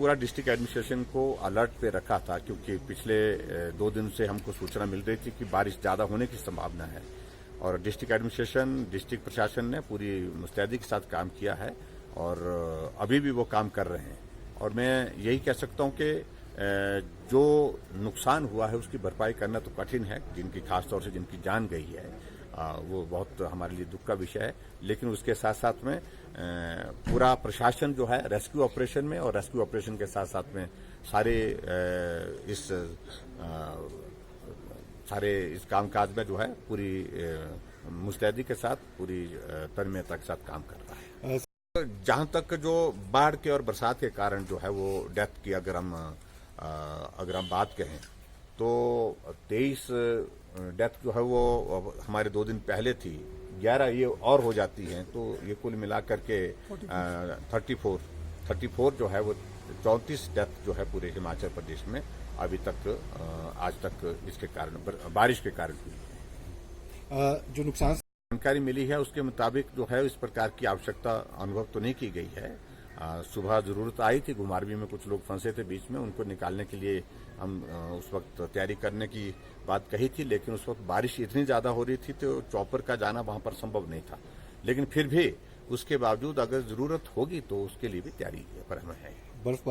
पूरा district administration को alert पे रखा था, क्योंकि पिछले 2 दिन से हमको सूचना मिल रही थी कि बारिश ज्यादा होने की संभावना है। और डिस्ट्रिक्ट एडमिनिस्ट्रेशन, डिस्ट्रिक्ट प्रशासन ने पूरी मुस्तैदी के साथ काम किया है और अभी भी वो काम कर रहे हैं। और मैं यही कह सकता हूं कि जो नुकसान हुआ है उसकी भरपाई करना तो कठिन है, जिनकी खासतौर से जिनकी जान गई है वो बहुत हमारे लिए दुख का विषय है। लेकिन उसके साथ साथ में पूरा प्रशासन जो है रेस्क्यू ऑपरेशन में, और रेस्क्यू ऑपरेशन के साथ साथ में सारे इस कामकाज में जो है पूरी मुस्तैदी के साथ, पूरी तन्मयता के साथ काम कर रहा है। जहां तक जो बाढ़ के और बरसात के कारण जो है वो डेथ की अगर हम बात कहें तो 23 डेथ जो है वो हमारे 2 दिन पहले थी, 11 ये और हो जाती हैं, तो ये कुल मिलाकर के 34 जो है वो 34 डेथ जो है पूरे हिमाचल प्रदेश में अभी तक आज तक इसके कारण, बारिश के कारण हुई है। जो नुकसान जानकारी मिली है उसके मुताबिक जो है इस प्रकार की आवश्यकता अनुभव तो नहीं की गई है। सुबह जरूरत आई थी, घुमारवी में कुछ लोग फंसे थे बीच में, उनको निकालने के लिए हम उस वक्त तैयारी करने की बात कही थी, लेकिन उस वक्त बारिश इतनी ज्यादा हो रही थी तो चॉपर का जाना वहां पर संभव नहीं था। लेकिन फिर भी उसके बावजूद अगर जरूरत होगी तो उसके लिए भी तैयारी पर हमें है। बर्फबारी